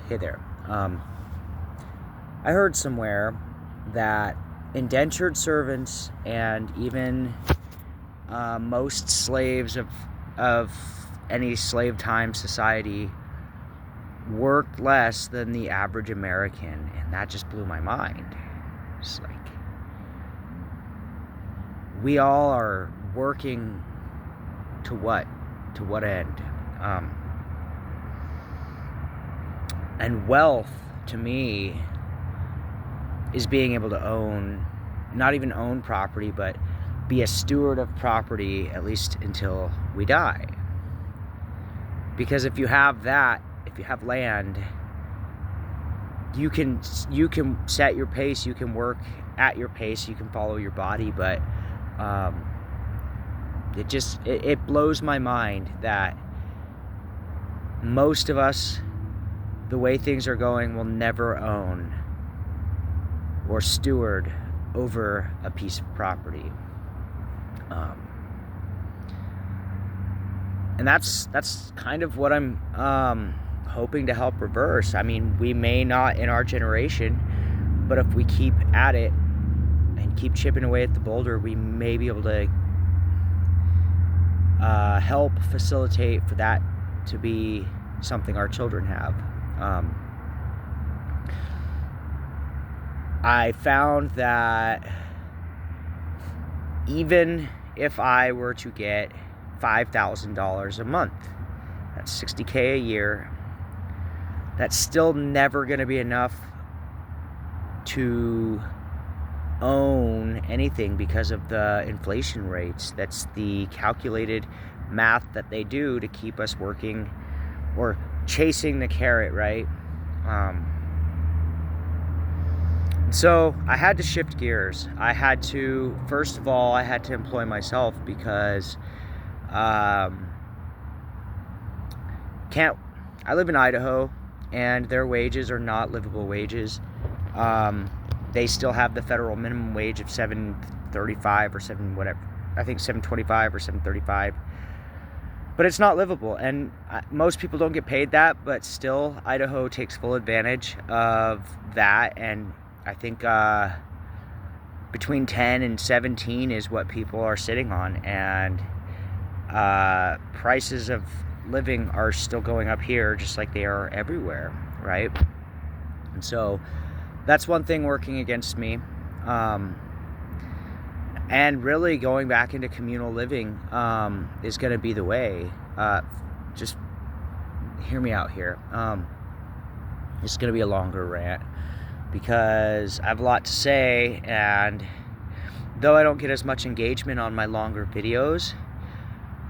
Hey there. I heard somewhere that indentured servants and even most slaves of any slave time society worked less than the average American, and that just blew my mind. It's like we all are working to what? To what end? And wealth, to me, is being able to own, not even own property, but be a steward of property, at least until we die. Because if you have that, if you have land, you can set your pace, you can work at your pace, you can follow your body, but it blows my mind that most of us, the way things are going, will never own or steward over a piece of property. And that's kind of what I'm hoping to help reverse. I mean, we may not in our generation, but if we keep at it and keep chipping away at the boulder, we may be able to help facilitate for that to be something our children have. I found that even if I were to get $5,000 a month, that's $60K a year, that's still never going to be enough to own anything because of the inflation rates. That's the calculated math that they do to keep us working or chasing the carrot, right? So I had to shift gears. I had to, first of all, I had to employ myself because I live in Idaho, and their wages are not livable wages. They still have the federal minimum wage of $7.35 or $7.25 or $7.35. But it's not livable, and most people don't get paid that, but still, Idaho takes full advantage of that, and I think between 10 and 17 is what people are sitting on, and prices of living are still going up here just like they are everywhere, right? And so that's one thing working against me. And really going back into communal living is going to be the way. Just hear me out here. It's going to be a longer rant because I have a lot to say, and though I don't get as much engagement on my longer videos,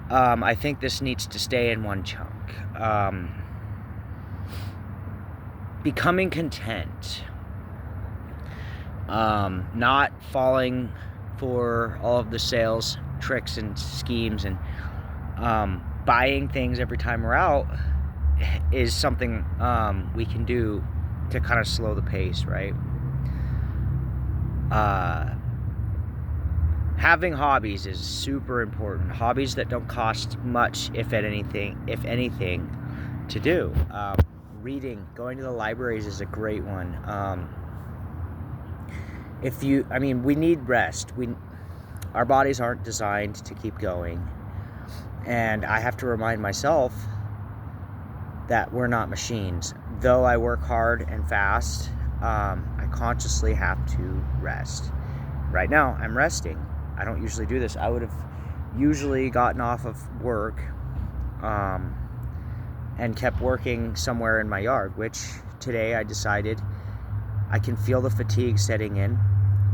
I think this needs to stay in one chunk. Becoming content. Not falling for all of the sales tricks and schemes, and buying things every time we're out is something we can do to kind of slow the pace, right? Having hobbies is super important. Hobbies that don't cost much, if anything, to do. Reading, going to the libraries is a great one. We need rest. Our bodies aren't designed to keep going. And I have to remind myself that we're not machines. Though I work hard and fast, I consciously have to rest. Right now, I'm resting. I don't usually do this. I would have usually gotten off of work and kept working somewhere in my yard, which today I decided I can feel the fatigue setting in,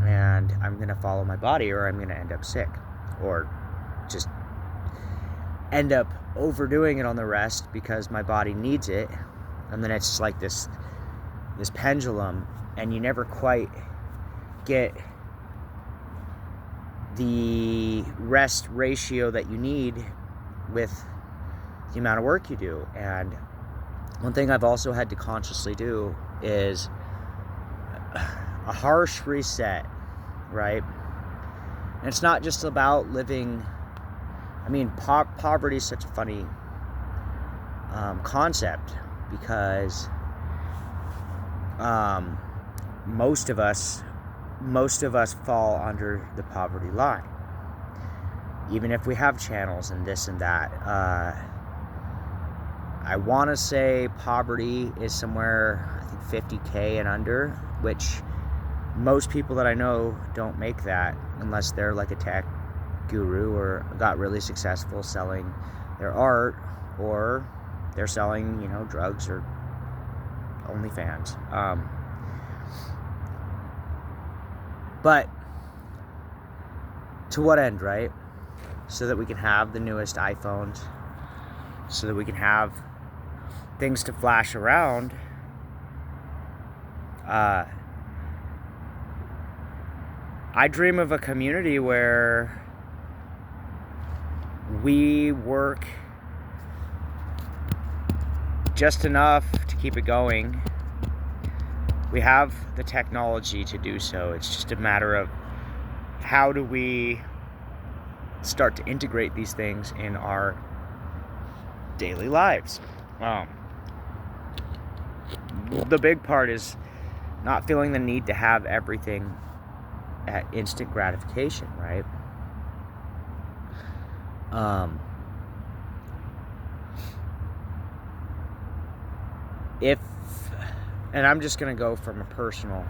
and I'm going to follow my body, or I'm going to end up sick, or just end up overdoing it on the rest because my body needs it. And then it's just like this pendulum, and you never quite get the rest ratio that you need with the amount of work you do. And one thing I've also had to consciously do is a harsh reset, right? And it's not just about living. I mean, poverty is such a funny concept, because most of us fall under the poverty line, even if we have channels and this and that. I want to say poverty is somewhere, I think, 50K and under, which most people that I know don't make that unless they're like a tech guru or got really successful selling their art, or they're selling, drugs or OnlyFans. But to what end, right? So that we can have the newest iPhones, so that we can have things to flash around. I dream of a community where we work just enough to keep it going. We have the technology to do so. It's just a matter of how do we start to integrate these things in our daily lives. The big part is not feeling the need to have everything at instant gratification, right? And I'm just gonna go from a personal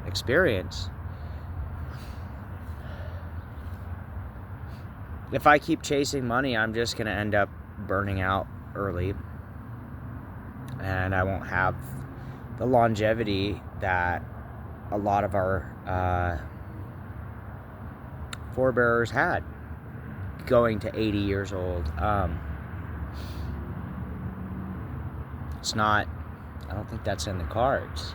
experience. If I keep chasing money, I'm just gonna end up burning out early, and I won't have the longevity that a lot of our forebearers had, going to 80 years old. I don't think that's in the cards.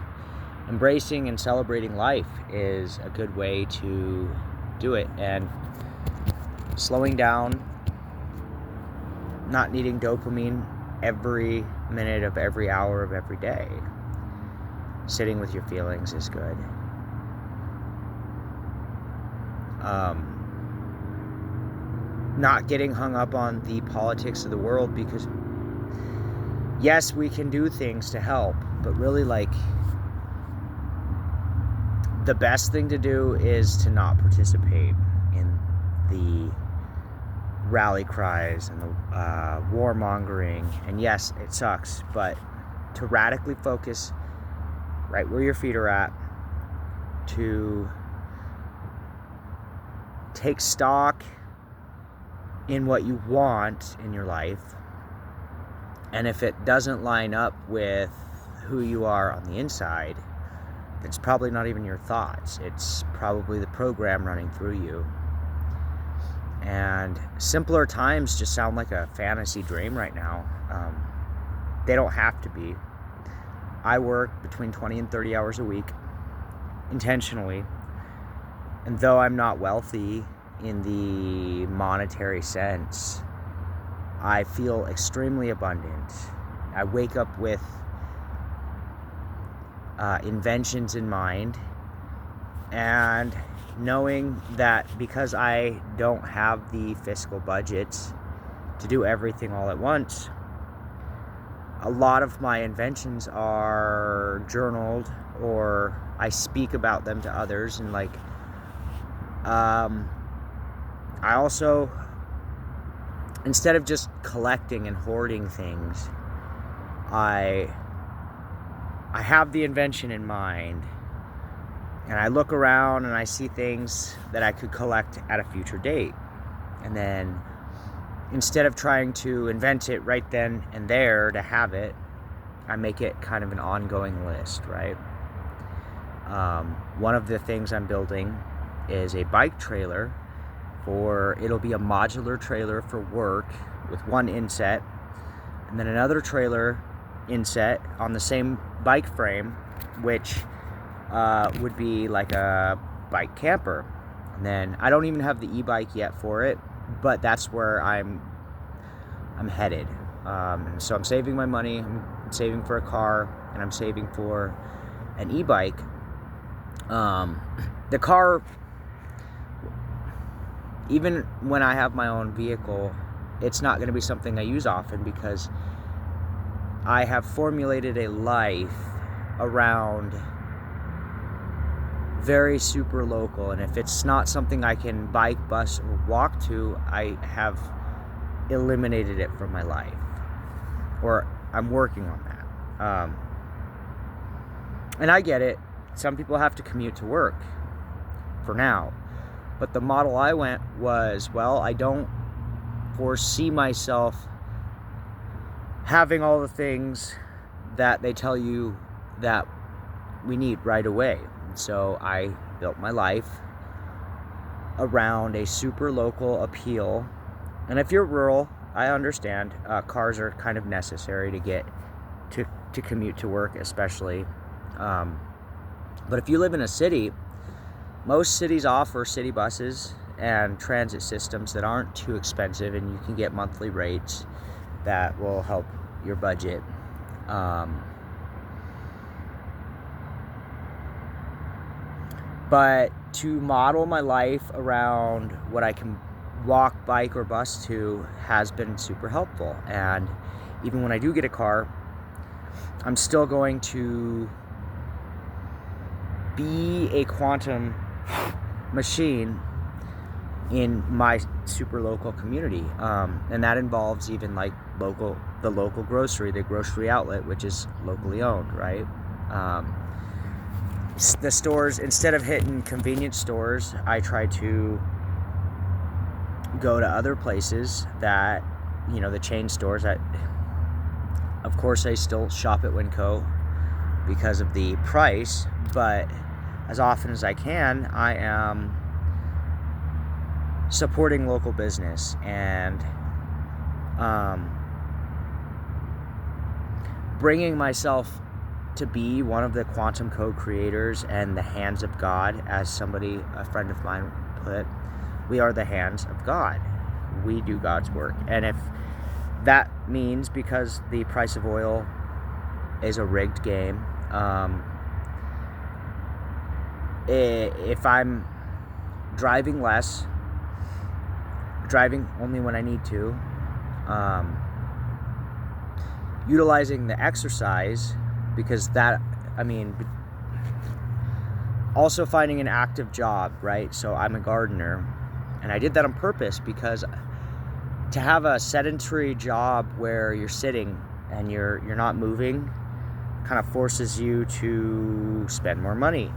Embracing and celebrating life is a good way to do it, and slowing down, not needing dopamine every minute of every hour of every day. Sitting with your feelings is good. Not getting hung up on the politics of the world, because yes, we can do things to help, but really, the best thing to do is to not participate in the rally cries and the warmongering. And yes, it sucks, but to radically focus right where your feet are at, to take stock in what you want in your life, and if it doesn't line up with who you are on the inside, it's probably not even your thoughts. It's probably the program running through you. And simpler times just sound like a fantasy dream right now. They don't have to be. I work between 20 and 30 hours a week, intentionally. And though I'm not wealthy in the monetary sense, I feel extremely abundant. I wake up with inventions in mind, and knowing that because I don't have the fiscal budgets to do everything all at once, a lot of my inventions are journaled, or I speak about them to others. And I also, instead of just collecting and hoarding things, I have the invention in mind, and I look around and I see things that I could collect at a future date. And then instead of trying to invent it right then and there to have it, I make it kind of an ongoing list, right? One of the things I'm building is a bike trailer it'll be a modular trailer for work with one inset, and then another trailer inset on the same bike frame, which would be like a bike camper. And then I don't even have the e-bike yet for it, but that's where I'm headed. So I'm saving my money, I'm saving for a car, and I'm saving for an e-bike. The car, even when I have my own vehicle, it's not going to be something I use often, because I have formulated a life around very super local, and if it's not something I can bike, bus, or walk to, I have eliminated it from my life, or I'm working on that. And I get it, some people have to commute to work for now, but the model I went was, well, I don't foresee myself having all the things that they tell you that we need right away. So I built my life around a super local appeal. And if you're rural, I understand cars are kind of necessary to get to commute to work, especially. But if you live in a city, most cities offer city buses and transit systems that aren't too expensive, and you can get monthly rates that will help your budget. But to model my life around what I can walk, bike, or bus to has been super helpful. And even when I do get a car, I'm still going to be a quantum machine in my super local community. And that involves even like the local grocery, the grocery outlet, which is locally owned, right? The stores, instead of hitting convenience stores, I try to go to other places that, the chain stores that, of course, I still shop at Winco because of the price, but as often as I can, I am supporting local business and bringing myself to be one of the quantum code creators and the hands of God, as a friend of mine put it. We are the hands of God. We do God's work. And if that means, because the price of oil is a rigged game, if I'm driving less, driving only when I need to, utilizing the exercise, because also finding an active job, right? So I'm a gardener, and I did that on purpose, because to have a sedentary job where you're sitting and you're not moving kind of forces you to spend more money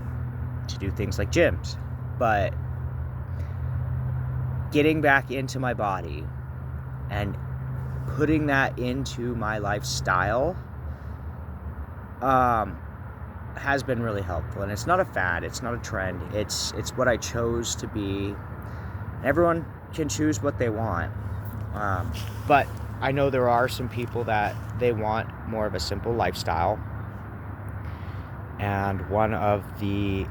to do things like gyms. But getting back into my body and putting that into my lifestyle has been really helpful. And it's not a fad, it's not a trend, it's what I chose to be. Everyone can choose what they want, but I know there are some people that they want more of a simple lifestyle, and one of the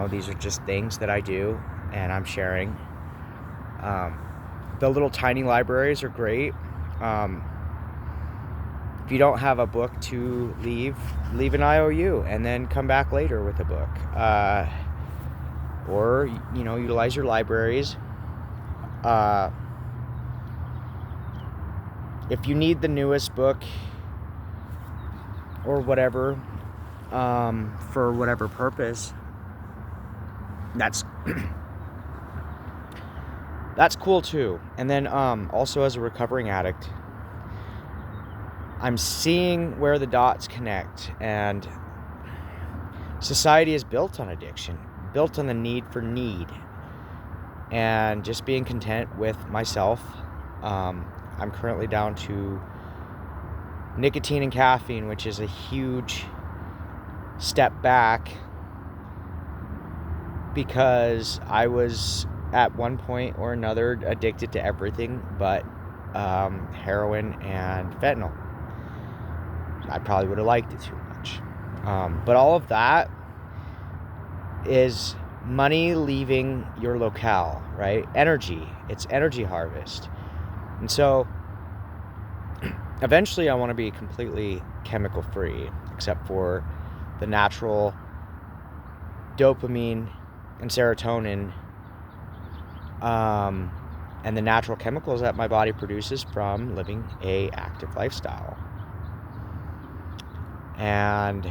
these are just things that I do and I'm sharing. The little tiny libraries are great. If you don't have a book to leave an IOU and then come back later with a book. Or, utilize your libraries. If you need the newest book or whatever, for whatever purpose, that's cool too. And then also, as a recovering addict, I'm seeing where the dots connect, and society is built on addiction, built on the need for need, and just being content with myself. I'm currently down to nicotine and caffeine, which is a huge step back, because I was at one point or another addicted to everything but heroin and fentanyl. I probably would have liked it too much. But all of that is money leaving your locale, right? Energy. It's energy harvest. And so eventually I want to be completely chemical free, except for the natural dopamine and serotonin, and the natural chemicals that my body produces from living a active lifestyle. And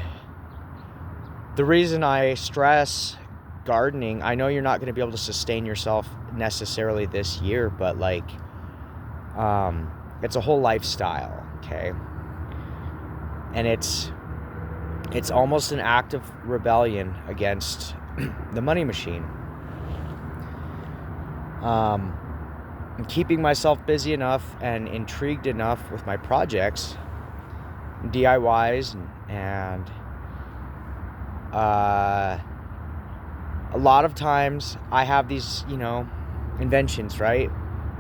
The reason I stress gardening, I know you're not going to be able to sustain yourself necessarily this year, but like, it's a whole lifestyle, okay? And it's almost an act of rebellion against the money machine. I'm keeping myself busy enough and intrigued enough with my projects, DIYs, and a lot of times I have these, inventions, right?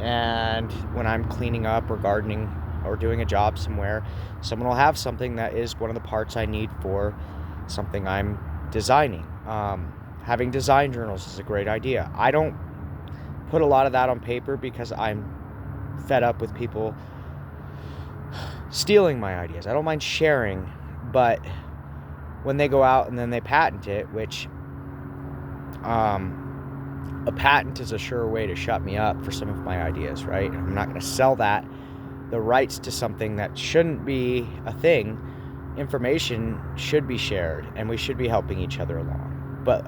And when I'm cleaning up or gardening or doing a job somewhere, someone will have something that is one of the parts I need for something I'm designing. Having design journals is a great idea. I don't put a lot of that on paper because I'm fed up with people stealing my ideas. I don't mind sharing, but when they go out and then they patent it, which a patent is a sure way to shut me up for some of my ideas, right? I'm not going to sell the rights to something that shouldn't be a thing. Information should be shared, and we should be helping each other along. But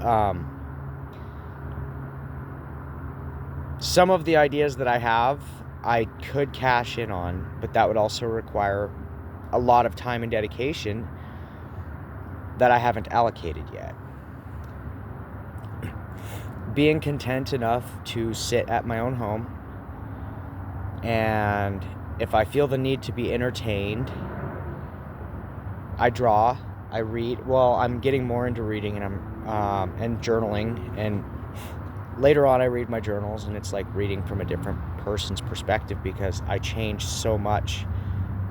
some of the ideas that I have, I could cash in on, but that would also require a lot of time and dedication that I haven't allocated yet. Being content enough to sit at my own home, and if I feel the need to be entertained, I draw, I read. Well, I'm getting more into reading, and I'm and journaling, and later on I read my journals, and it's like reading from a different person's perspective because I change so much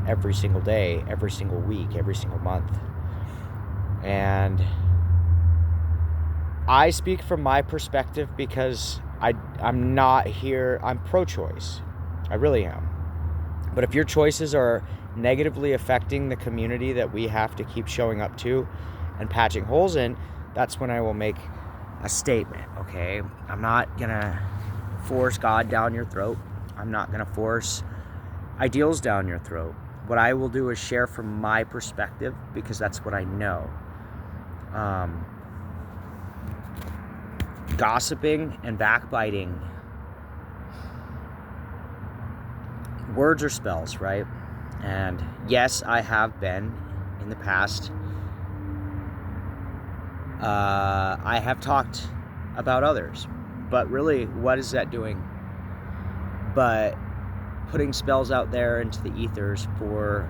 every single day, every single week, every single month. And I speak from my perspective because I'm not here, I'm pro-choice. I really am. But if your choices are negatively affecting the community that we have to keep showing up to and patching holes in, that's when I will make a statement, okay? I'm not gonna force God down your throat. I'm not gonna force ideals down your throat. What I will do is share from my perspective because that's what I know. Gossiping and backbiting, words are spells, right? And yes, I have been in the past. I have talked about others, but really, what is that doing? But putting spells out there into the ethers for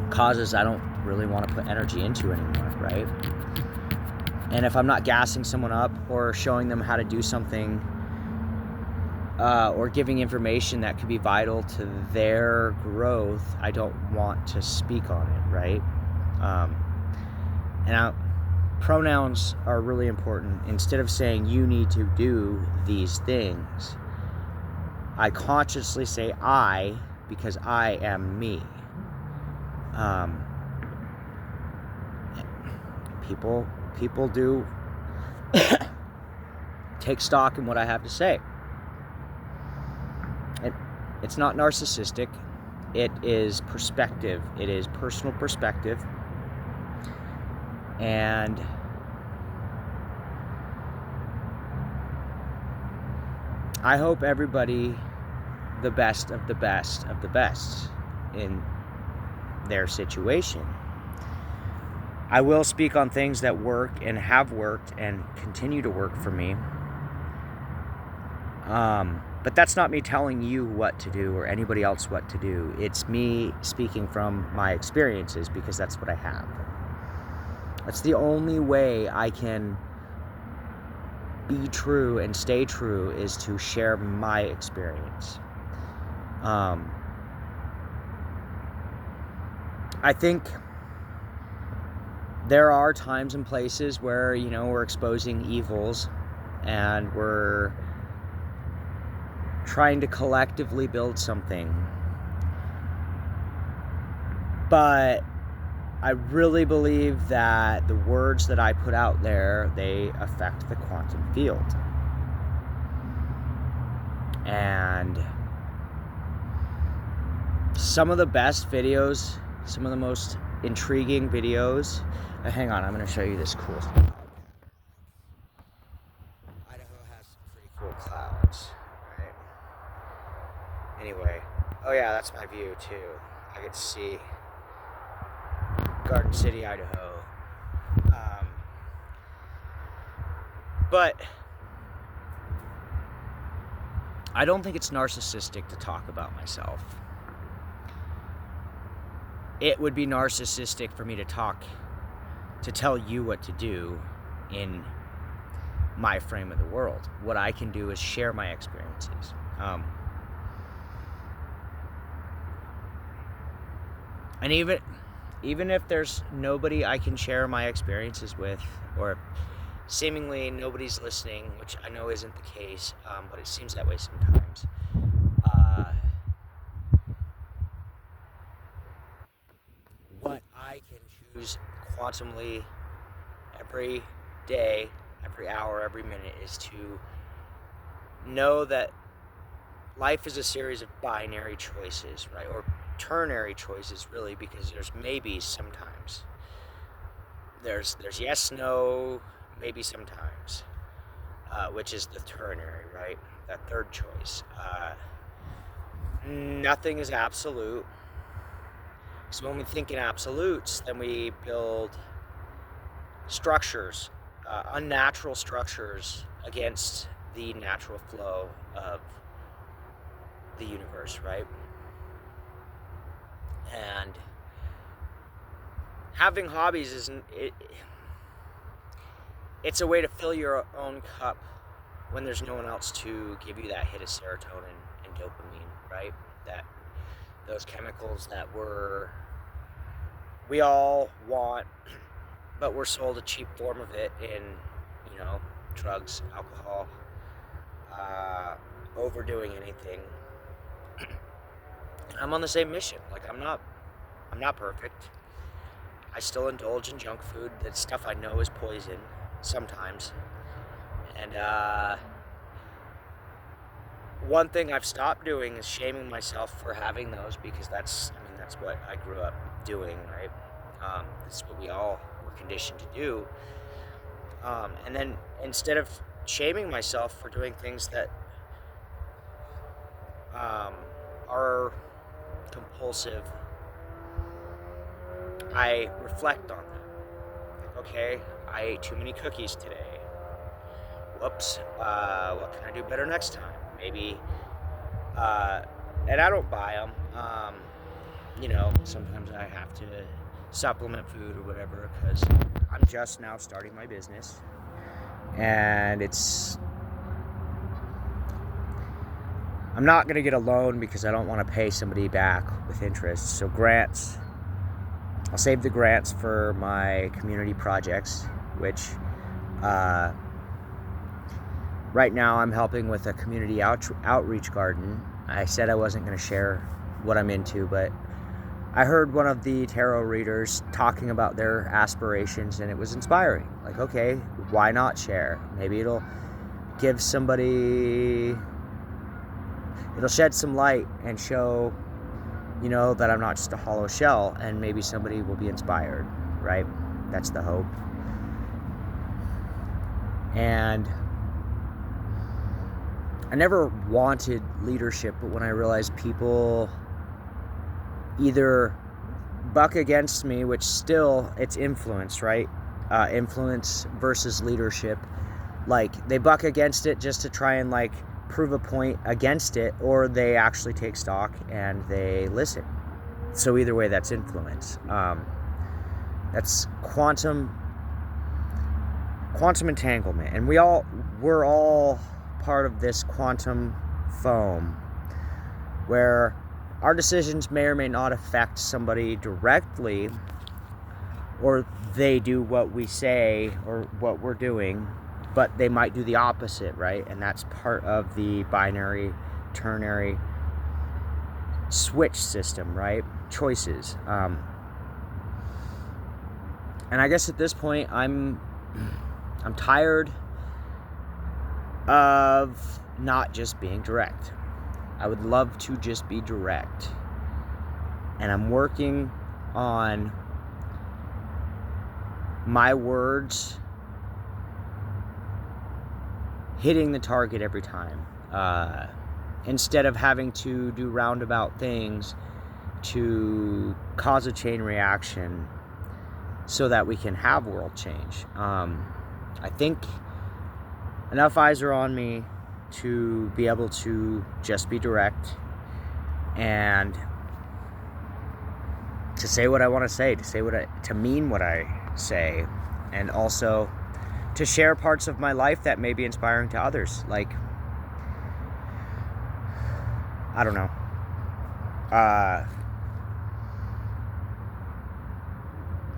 causes I don't really want to put energy into anymore, right? And if I'm not gassing someone up or showing them how to do something or giving information that could be vital to their growth, I don't want to speak on it, right? Pronouns are really important. Instead of saying you need to do these things, I consciously say I because I am me. People do take stock in what I have to say. It's not narcissistic. It is perspective. It is personal perspective. And I hope everybody the best of the best of the best in their situation. I will speak on things that work and have worked and continue to work for me. But that's not me telling you what to do or anybody else what to do. It's me speaking from my experiences because that's what I have. That's the only way I can be true and stay true is to share my experience. I think there are times and places where, we're exposing evils and we're trying to collectively build something. But I really believe that the words that I put out there, they affect the quantum field. And some of the best videos, some of the most intriguing videos. Hang on, I'm going to show you this cool. Idaho has some pretty cool clouds, right? Anyway, oh yeah, that's my view too. I get to see Garden City, Idaho. But I don't think it's narcissistic to talk about myself. It would be narcissistic for me to tell you what to do in my frame of the world. What I can do is share my experiences. And even if there's nobody I can share my experiences with, or seemingly nobody's listening, which I know isn't the case, but it seems that way sometimes. What I can choose quantumly every day, every hour, every minute is to know that life is a series of binary choices, right? Or ternary choices, really, because there's maybes sometimes. There's yes, no, maybe sometimes, which is the ternary, right? That third choice. Nothing is absolute. So when we think in absolutes, then we build structures, unnatural structures against the natural flow of the universe, right? And having hobbies it's a way to fill your own cup when there's no one else to give you that hit of serotonin and dopamine, right? Those chemicals that we all want, but we're sold a cheap form of it in, drugs, alcohol, overdoing anything. I'm on the same mission. Like, I'm not perfect. I still indulge in junk food. That stuff I know is poison sometimes. And one thing I've stopped doing is shaming myself for having those, because that's what I grew up doing, right? That's what we all were conditioned to do. And then instead of shaming myself for doing things that are compulsive, I reflect on them. Like, okay, I ate too many cookies today. Whoops. What can I do better next time? Maybe. And I don't buy them. Sometimes I have to supplement food or whatever, because I'm just now starting my business, and I'm not going to get a loan because I don't want to pay somebody back with interest. So grants, I'll save the grants for my community projects, which right now I'm helping with a community outreach garden. I said I wasn't going to share what I'm into, but I heard one of the tarot readers talking about their aspirations, and it was inspiring. Like, okay, why not share? Maybe it'll give somebody, it'll shed some light and show, that I'm not just a hollow shell, and maybe somebody will be inspired, right? That's the hope. And I never wanted leadership, but when I realized people either buck against me, which still, it's influence, right? Influence versus leadership. Like, they buck against it just to try and prove a point against it, or they actually take stock and they listen. So either way, that's influence. That's quantum entanglement, and we're all part of this quantum foam, where our decisions may or may not affect somebody directly, or they do what we say or what we're doing, but they might do the opposite, right? And that's part of the binary, ternary switch system, right? Choices. And I guess at this point, I'm tired of not just being direct. I would love to just be direct. And I'm working on my words hitting the target every time, instead of having to do roundabout things to cause a chain reaction so that we can have world change. I think enough eyes are on me to be able to just be direct and to say what I want to say, to mean what I say, and also to share parts of my life that may be inspiring to others. Like, I don't know.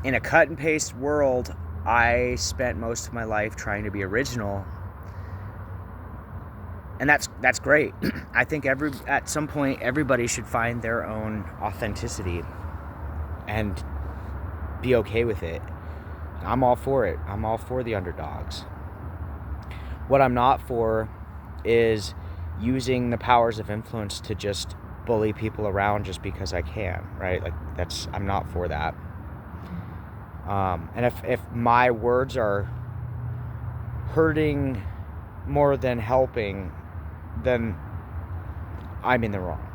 In a cut and paste world, I spent most of my life trying to be original. And that's great. I think at some point everybody should find their own authenticity and be okay with it. I'm all for it. I'm all for the underdogs. What I'm not for is using the powers of influence to just bully people around just because I can, right? Like, I'm not for that. And if my words are hurting more than helping, then I'm in the wrong.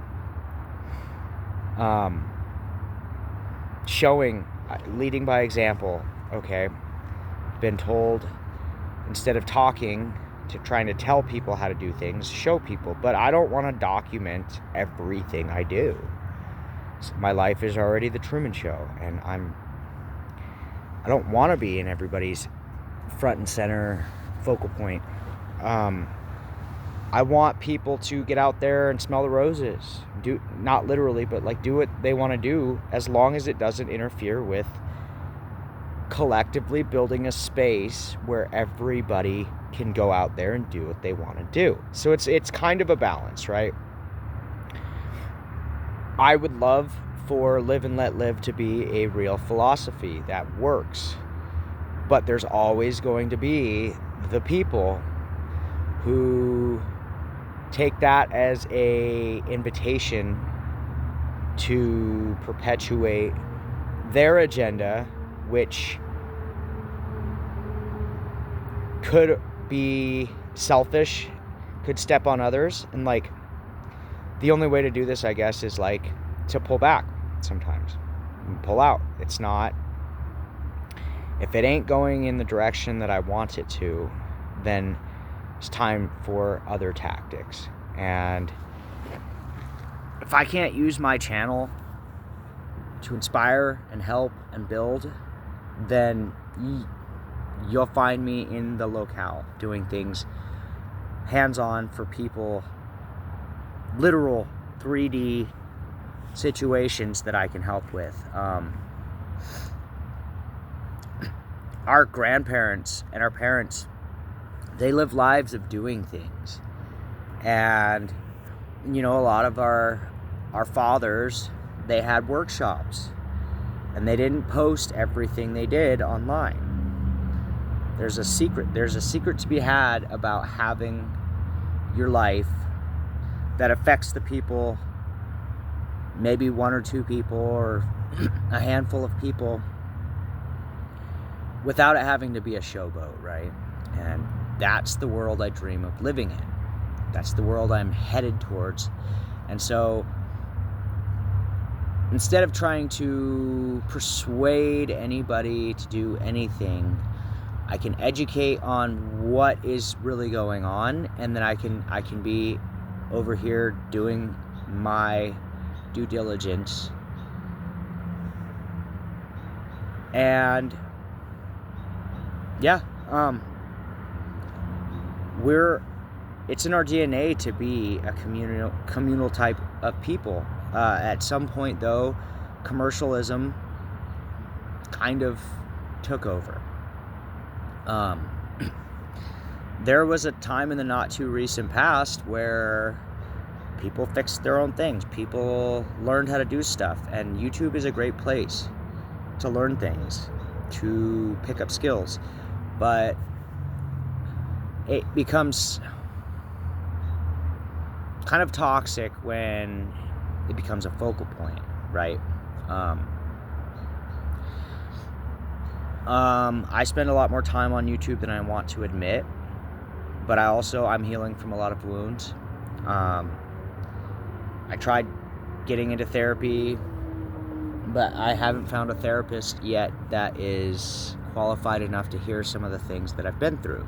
Leading by example, okay? Been told, instead of talking to trying to tell people how to do things, show people. But I don't want to document everything I do. My life is already the Truman Show, and I don't want to be in everybody's front and center focal point. I want people to get out there and smell the roses. Not literally, but like do what they want to do, as long as it doesn't interfere with collectively building a space where everybody can go out there and do what they want to do. So it's kind of a balance, right? I would love for live and let live to be a real philosophy that works. But there's always going to be the people who take that as a invitation to perpetuate their agenda, which could be selfish, could step on others. And like, the only way to do this, I guess, is like to pull back sometimes and pull out. It's not, if it ain't going in the direction that I want it to, then it's time for other tactics. And if I can't use my channel to inspire and help and build, then you'll find me in the locale doing things hands-on for people, literal 3D situations that I can help with. Our grandparents and our parents, they live lives of doing things. And, you know, a lot of our fathers, they had workshops. And they didn't post everything they did online. There's a secret to be had about having your life that affects the people, maybe one or two people or a handful of people, without it having to be a showboat, right? And that's the world I dream of living in. That's the world I'm headed towards. And so instead of trying to persuade anybody to do anything, I can educate on what is really going on, and then I can be over here doing my due diligence. And yeah, it's in our DNA to be a communal type of people. At some point, though, commercialism kind of took over. There was a time in the not too recent past where people fixed their own things. People learned how to do stuff, and YouTube is a great place to learn things, to pick up skills. But it becomes kind of toxic when it becomes a focal point, right? I spend a lot more time on YouTube than I want to admit, but I'm healing from a lot of wounds. I tried getting into therapy, but I haven't found a therapist yet that is qualified enough to hear some of the things that I've been through.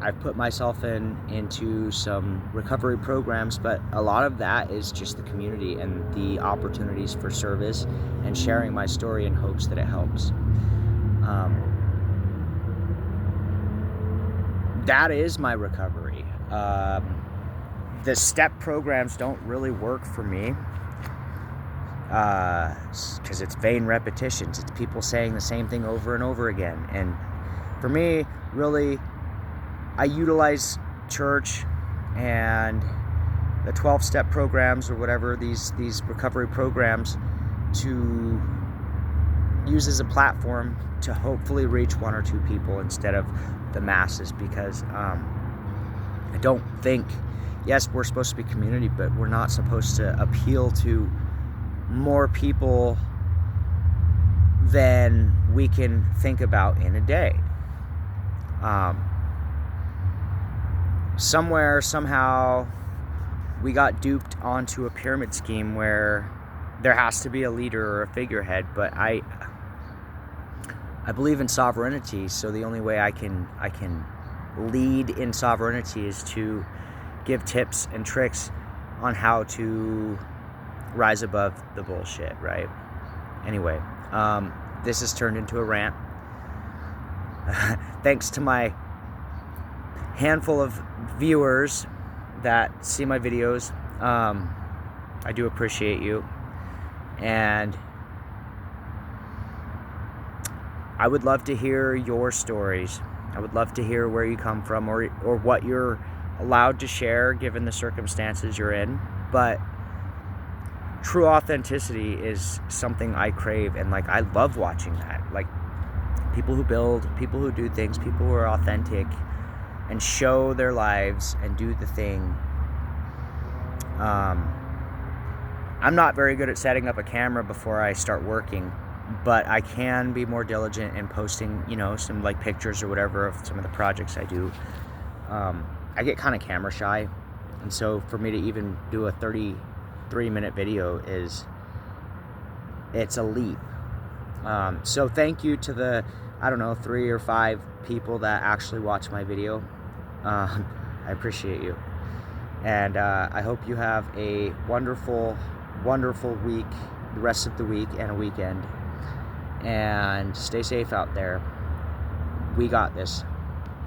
I've put myself into some recovery programs, but a lot of that is just the community and the opportunities for service and sharing my story in hopes that it helps. That is my recovery. The step programs don't really work for me because it's vain repetitions. It's people saying the same thing over and over again. And for me, really, I utilize church and the 12-step programs or whatever, these recovery programs, to use as a platform to hopefully reach one or two people instead of the masses, because I don't think, yes, we're supposed to be community, but we're not supposed to appeal to more people than we can think about in a day. Somewhere, somehow, we got duped onto a pyramid scheme where there has to be a leader or a figurehead, but I believe in sovereignty, so the only way I can lead in sovereignty is to give tips and tricks on how to rise above the bullshit, right? Anyway, this has turned into a rant. Thanks to my handful of viewers that see my videos. I do appreciate you, and I would love to hear your stories. I would love to hear where you come from, or what you're allowed to share given the circumstances you're in. But true authenticity is something I crave, and I love watching that. People who build, people who do things, people who are authentic and show their lives and do the thing. I'm not very good at setting up a camera before I start working, but I can be more diligent in posting, some pictures or whatever of some of the projects I do. I get kind of camera shy, and so for me to even do a 33-minute video it's a leap. So thank you to the, 3 or 5 people that actually watch my video. I appreciate you, and I hope you have a wonderful week, the rest of the week and a weekend, and stay safe out there. We got this.